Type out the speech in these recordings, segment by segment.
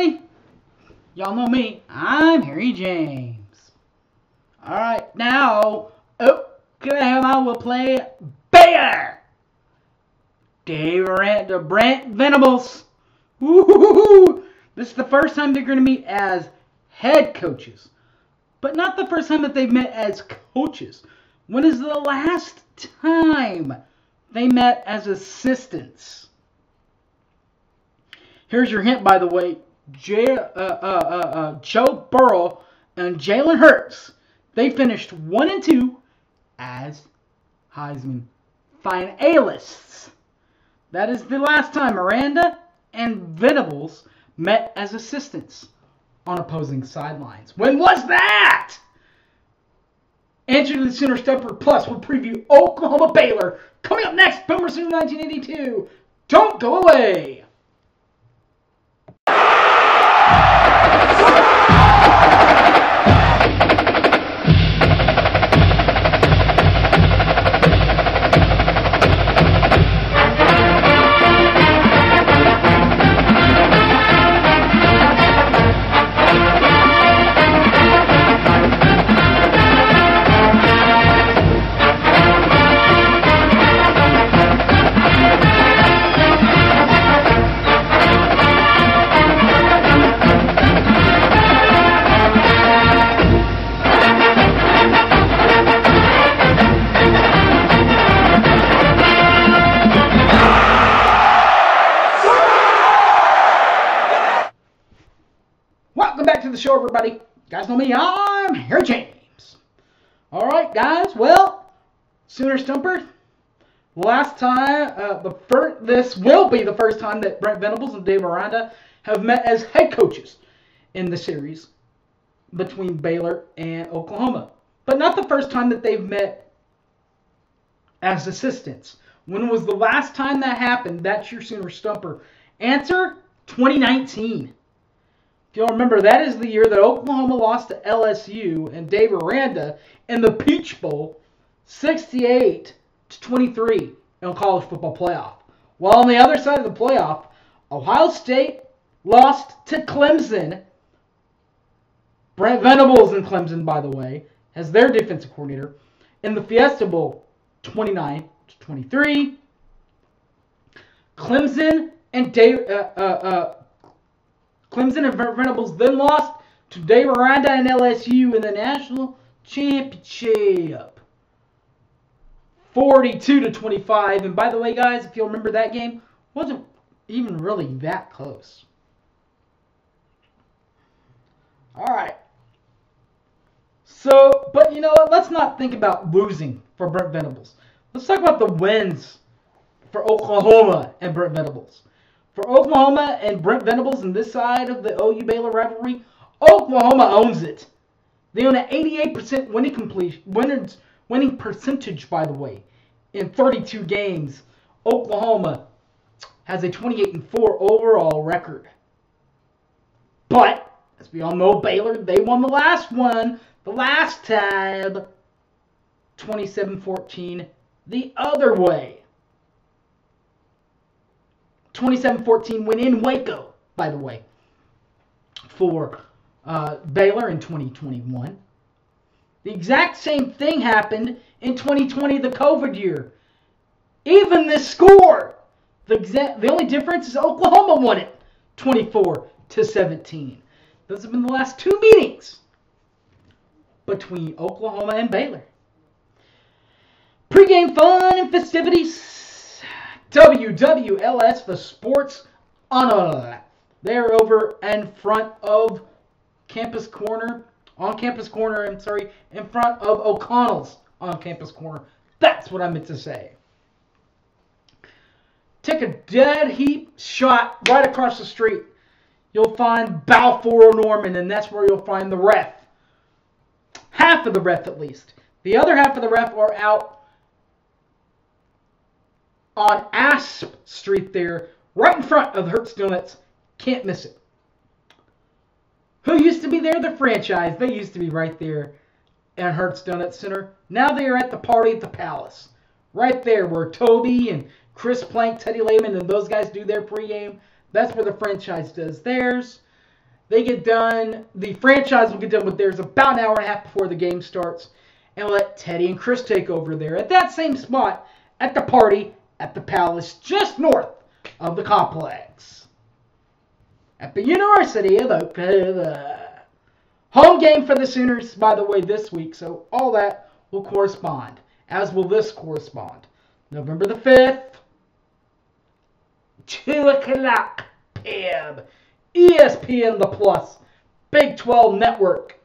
everybody? Y'all know me. I'm Harry James. Alright, now, Oklahoma will play Baylor. Brent Venables. Woo-hoo-hoo-hoo. This is the first time they're going to meet as head coaches. But not the first time that they've met as coaches. When is the last time they met as assistants? Here's your hint, by the way. Joe Burrow and Jalen Hurts, they finished 1-2 as Heisman finalists. That is the last time Miranda and Venables met as assistants on opposing sidelines. When was that? Answer to the Sooner Stumper Plus will preview Oklahoma Baylor coming up next. Boomer Sooner 1982. Don't go away. Welcome back to the show, everybody. You guys know me, I'm Harry James. Alright, guys, well, Sooner Stumper, last time, this will be the first time that Brent Venables and Dave Miranda have met as head coaches in the series between Baylor and Oklahoma. But not the first time that they've met as assistants. When was the last time that happened? That's your Sooner Stumper. Answer, 2019. If you'll remember, that is the year that Oklahoma lost to LSU and Dave Miranda in the Peach Bowl, 68-23 in the college football playoff. While on the other side of the playoff, Ohio State lost to Clemson. Brent Venables in Clemson, by the way, as their defensive coordinator, in the Fiesta Bowl, 29-23. Clemson and Venables then lost to Dave Miranda and LSU in the national championship, 42-25. And by the way, guys, if you'll remember, that game wasn't even really that close. All right. So, but you know what? Let's not think about losing for Brent Venables. Let's talk about the wins for Oklahoma and Brent Venables. For Oklahoma and Brent Venables on this side of the OU-Baylor rivalry, Oklahoma owns it. They own an 88% winning percentage, by the way, in 32 games. Oklahoma has a 28-4 overall record. But, as we all know, Baylor, they won the last one, the last time, 27-14, the other way. 27-14 win in Waco, by the way, for Baylor in 2021. The exact same thing happened in 2020, the COVID year. Even the score. The only difference is Oklahoma won it 24-17. Those have been the last two meetings between Oklahoma and Baylor. Pre-game fun and festivities. WWLS, the Sports Honor. They're over in front of Campus Corner, in front of O'Connell's on Campus Corner. That's what I meant to say. Take a dead heat shot right across the street. You'll find Balfour Norman, and that's where you'll find the ref. Half of the ref, at least. The other half of the ref are out on Asp Street there, right in front of the Hertz Donuts. Can't miss it. Who used to be there? The franchise. They used to be right there at Hertz Donut Center. Now they are at the Party at the Palace. Right there where Toby and Chris Plank, Teddy Lehman, and those guys do their pregame. That's where the franchise does theirs. They get done. The franchise will get done with theirs about an hour and a half before the game starts, and let Teddy and Chris take over there at that same spot at the party at the Palace, just north of the complex at the University of Oklahoma. Home game for the Sooners, by the way, this week, so all that will correspond, as will this correspond. November the 5th, 2 o'clock p.m. ESPN The Plus, Big 12 Network.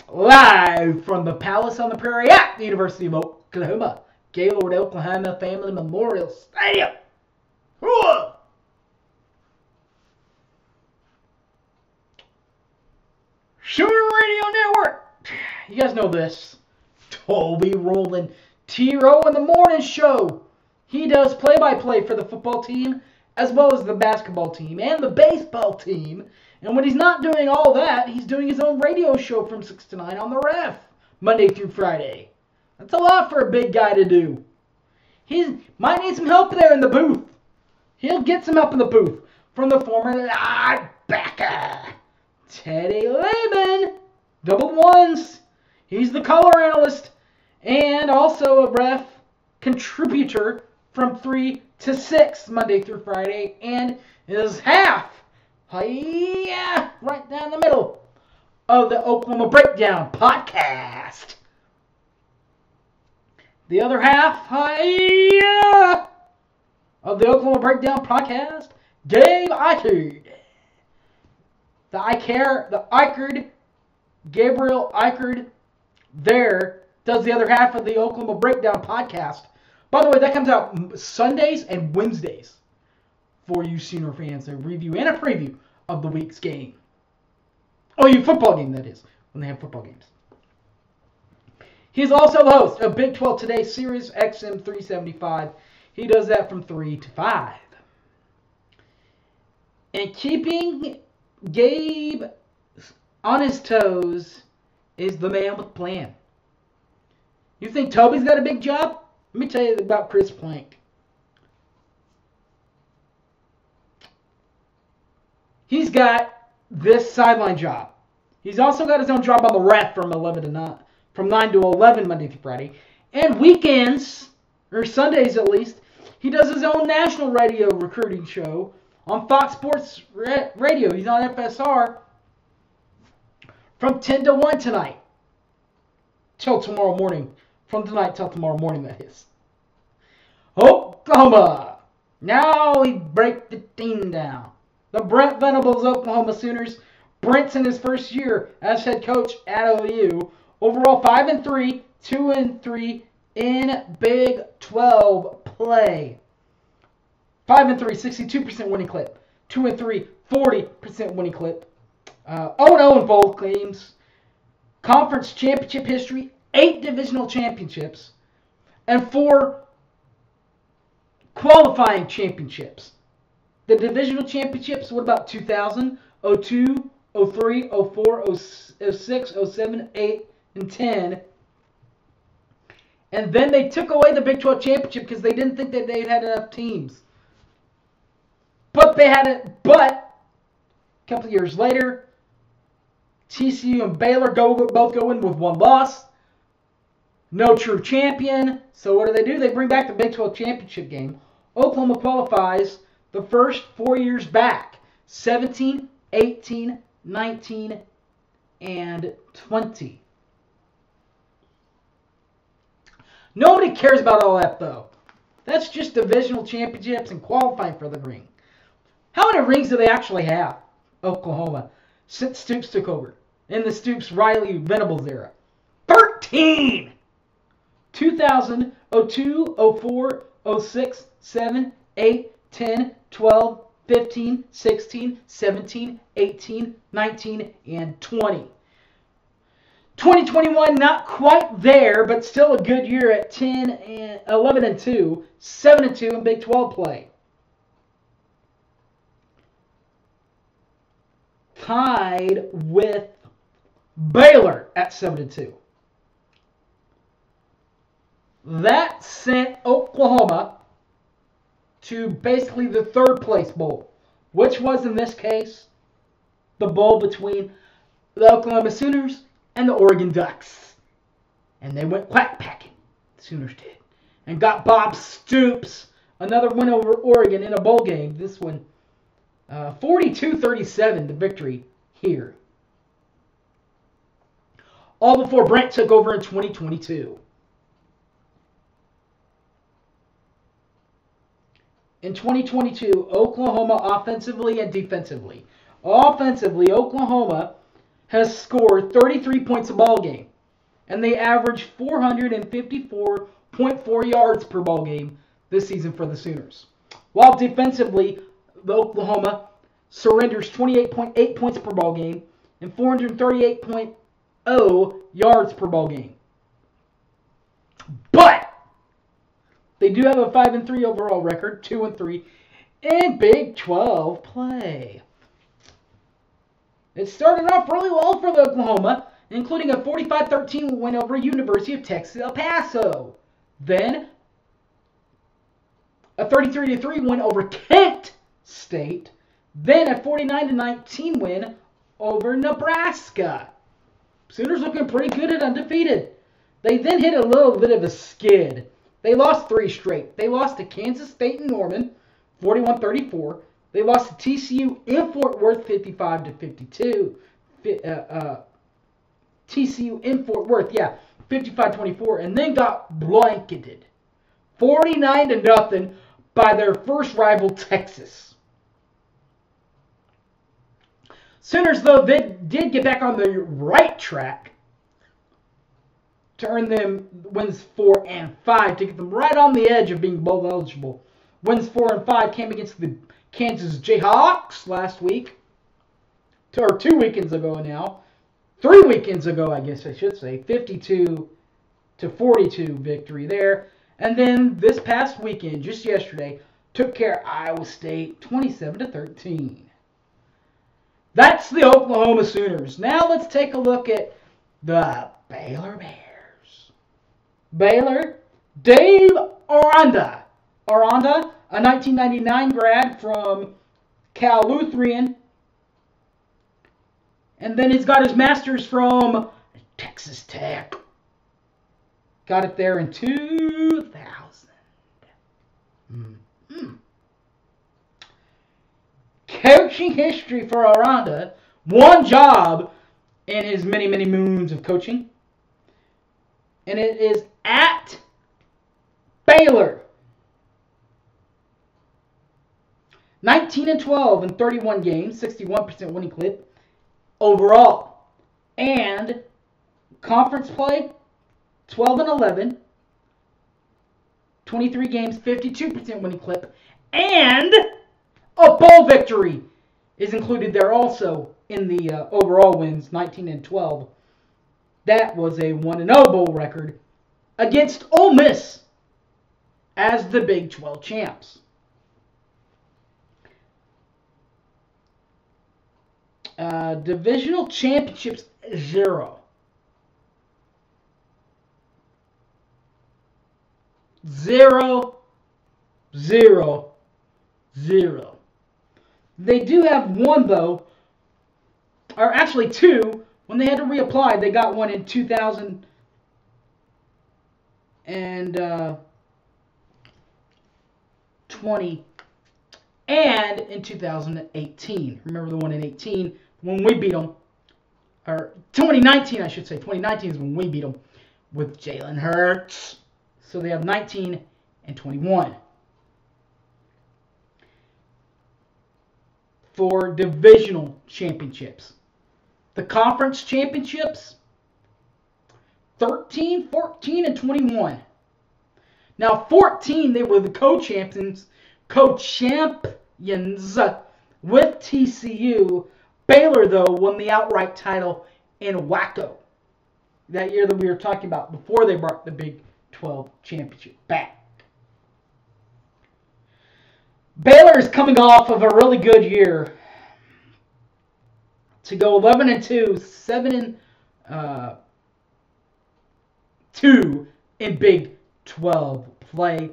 Live from the Palace on the Prairie at the University of Oklahoma, Gaylord, Oklahoma Family Memorial Stadium. Whoa! Sooner Radio Network. You guys know this. Toby Rowland, T-Row in the Morning Show. He does play-by-play for the football team, as well as the basketball team and the baseball team. And when he's not doing all that, he's doing his own radio show from 6 to 9 on the Ref, Monday through Friday. That's a lot for a big guy to do. He might need some help there in the booth. He'll get some help in the booth from the former linebacker, Teddy Lehman. Double ones. He's the color analyst and also a Ref contributor from 3 to 6 Monday through Friday, and is half, right down the middle of the Oklahoma Breakdown podcast. The other half, of the Oklahoma Breakdown podcast, Gabe Eichard. Gabriel Eichard there does the other half of the Oklahoma Breakdown podcast. By the way, that comes out Sundays and Wednesdays for you Sooner fans. A review and a preview of the week's game. Oh, you football game, that is, when they have football games. He's also the host of Big 12 Today, Sirius XM 375. He does that from 3 to 5. And keeping Gabe on his toes is the man with a plan. You think Toby's got a big job? Let me tell you about Chris Plank. He's got this sideline job. He's also got his own job on the Ref from 9 to 11 Monday through Friday. And weekends, or Sundays at least, he does his own national radio recruiting show on Fox Sports Radio. He's on FSR from 10 to 1 tonight. Till tomorrow morning. From tonight till tomorrow morning, that is. Oklahoma. Now we break the team down. The Brent Venables Oklahoma Sooners. Brent's in his first year as head coach at OU. Overall 5-3, 2-3 in Big 12 play. 5-3, 62% winning clip. 2-3, 40% winning clip. 0-0 in both games. Conference championship history, 8 divisional championships, and 4 qualifying championships. The divisional championships, what about 2000, 02, 03, 04, 06, 07, 8, and 10. And then they took away the Big 12 championship because they didn't think that they had enough teams. But they had it. But a couple of years later, TCU and Baylor both go in with 1 loss. No true champion. So what do? They bring back the Big 12 championship game. Oklahoma qualifies the first 4 years back. 17, 18, 19, and 20. Nobody cares about all that, though. That's just divisional championships and qualifying for the ring. How many rings do they actually have, Oklahoma, since Stoops took over? In the Stoops, Riley, Venables era. 13! 2000, 02, 04, 06, 7, 8, 10, 12, 15, 16, 17, 18, 19, and 20. 2021, not quite there, but still a good year at 11-2, 7-2 in Big 12 play. Tied with Baylor at 7-2. That sent Oklahoma to basically the third place bowl, which was in this case the bowl between the Oklahoma Sooners and the Oregon Ducks. And they went quack packing, the Sooners did, and got Bob Stoops another win over Oregon in a bowl game. This one, 42-37, the victory here. All before Brent took over in 2022. In 2022, Oklahoma offensively and defensively. Offensively, Oklahoma has scored 33 points a ball game, and they average 454.4 yards per ball game this season for the Sooners. While defensively, the Oklahoma surrenders 28.8 points per ball game and 438.0 yards per ball game. But they do have a 5-3 overall record, 2-3 in Big 12 play. It started off really well for the Oklahoma, including a 45-13 win over University of Texas El Paso. Then a 33-3 win over Kent State. Then a 49-19 win over Nebraska. Sooners looking pretty good at undefeated. They then hit a little bit of a skid. They lost 3 straight. They lost to Kansas State and Norman, 41-34. They lost to TCU in Fort Worth, 55-52. TCU in Fort Worth, 55-24, and then got blanketed, 49-0 by their first rival, Texas. Sooners, though, they did get back on the right track to earn them wins 4 and 5 to get them right on the edge of being bowl eligible. Wins 4 and 5 came against the Kansas Jayhawks last week, or 2 weekends ago now. 3 weekends ago, I guess I should say, 52-42 victory there. And then this past weekend, just yesterday, took care of Iowa State 27-13. That's the Oklahoma Sooners. Now let's take a look at the Baylor Bears. Baylor, Dave Aranda, a 1999 grad from Cal Lutheran. And then he's got his master's from Texas Tech. Got it there in 2000. Coaching history for Aranda. 1 job in his many, many moons of coaching. And it is at Baylor. 19-12 in 31 games, 61% winning clip overall. And conference play, 12-11, 23 games, 52% winning clip. And a bowl victory is included there also in the overall wins, 19-12. That was a 1-0 bowl record against Ole Miss as the Big 12 champs. Divisional championships, 0. 0, 0, 0. They do have 1, though, or actually 2. When they had to reapply, they got 1 in 2020 and in 2018. Remember the one in 18 when we beat them, or 2019, I should say. 2019 is when we beat them with Jalen Hurts. So they have 19 and 21. For divisional championships. The conference championships, 13, 14, and 21. Now, 14, they were the co-champions with TCU. Baylor, though, won the outright title in Waco. That year that we were talking about before they brought the Big 12 championship back. Baylor is coming off of a really good year to go 11-2, 7-2 in Big 12 play.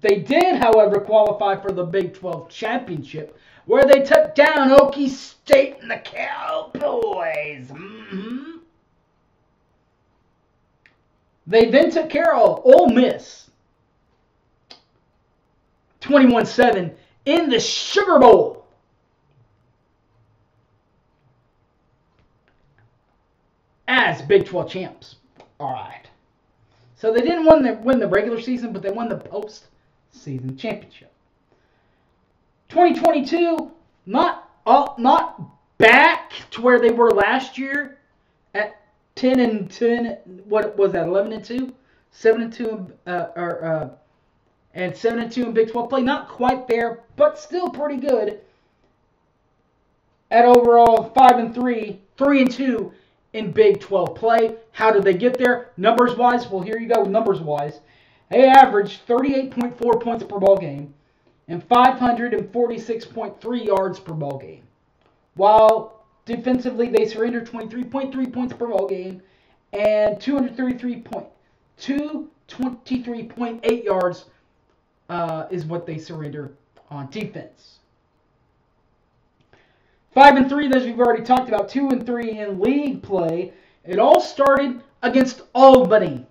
They did, however, qualify for the Big 12 championship, where they took down Okie State and the Cowboys. They then took care of Ole Miss 21-7 in the Sugar Bowl. As Big 12 champs. All right. So they didn't win the regular season, but they won the postseason championship. 2022, not back to where they were last year at 10-10. What was that? 11-2, 7-2, and 7-2 in Big 12 play. Not quite there, but still pretty good. At overall 5-3, 3-2 in Big 12 play. How did they get there? Numbers-wise, well, here you go. Numbers-wise, they averaged 38.4 points per ball game and 546.3 yards per ball game. While defensively, they surrendered 23.3 points per ball game and 223.8 yards is what they surrender on defense. 5-3, as we've already talked about, 2-3 in league play. It all started against Albany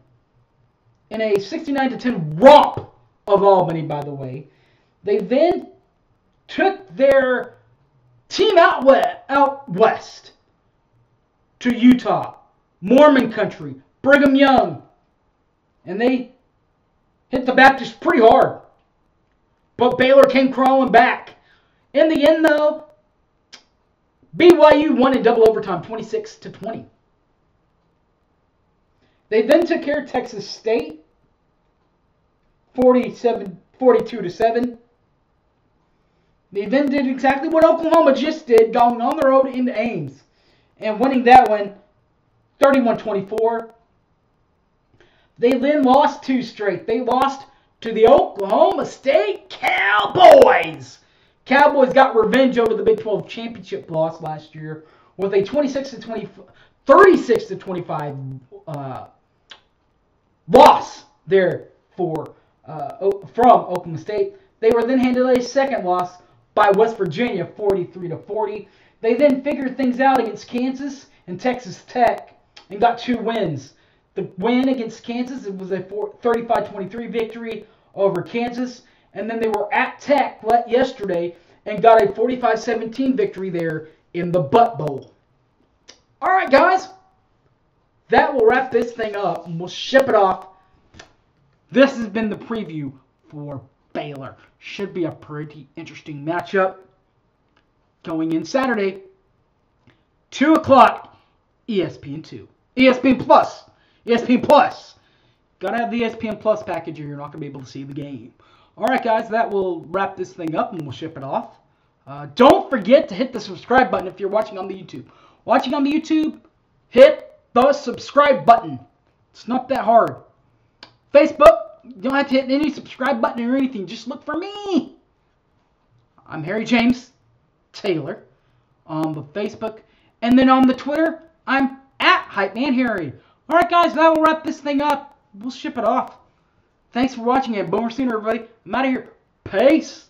in a 69-10 romp of Albany, by the way. They then took their team out west to Utah, Mormon country, Brigham Young, and they hit the Baptists pretty hard. But Baylor came crawling back. In the end, though, BYU won in double overtime, 26-20. They then took care of Texas State, 42-7. They then did exactly what Oklahoma just did, going on the road into Ames and winning that one, 31-24. They then lost two straight. They lost to the Oklahoma State Cowboys. Cowboys got revenge over the Big 12 championship loss last year with a 36-25 loss there from Oklahoma State. They were then handed a second loss by West Virginia, 43-40. They then figured things out against Kansas and Texas Tech and got two wins. The win against Kansas, it was a 35-23 victory over Kansas. And then they were at Tech yesterday and got a 45-17 victory there in the Butt Bowl. All right, guys. That will wrap this thing up, and we'll ship it off. This has been the preview for Baylor. Should be a pretty interesting matchup going in Saturday, 2 o'clock, ESPN2. ESPN Plus. ESPN Plus. Gotta have the ESPN Plus package or you're not going to be able to see the game. Alright guys, that will wrap this thing up and we'll ship it off. Don't forget to hit the subscribe button if you're watching on the YouTube. Watching on the YouTube, hit the subscribe button. It's not that hard. Facebook, you don't have to hit any subscribe button or anything. Just look for me. I'm Harry James Taylor on the Facebook. And then on the Twitter, I'm at HypeManHarry. Alright guys, that will wrap this thing up. We'll ship it off. Thanks for watching and Boomer Sooner, everybody. I'm out of here. Peace.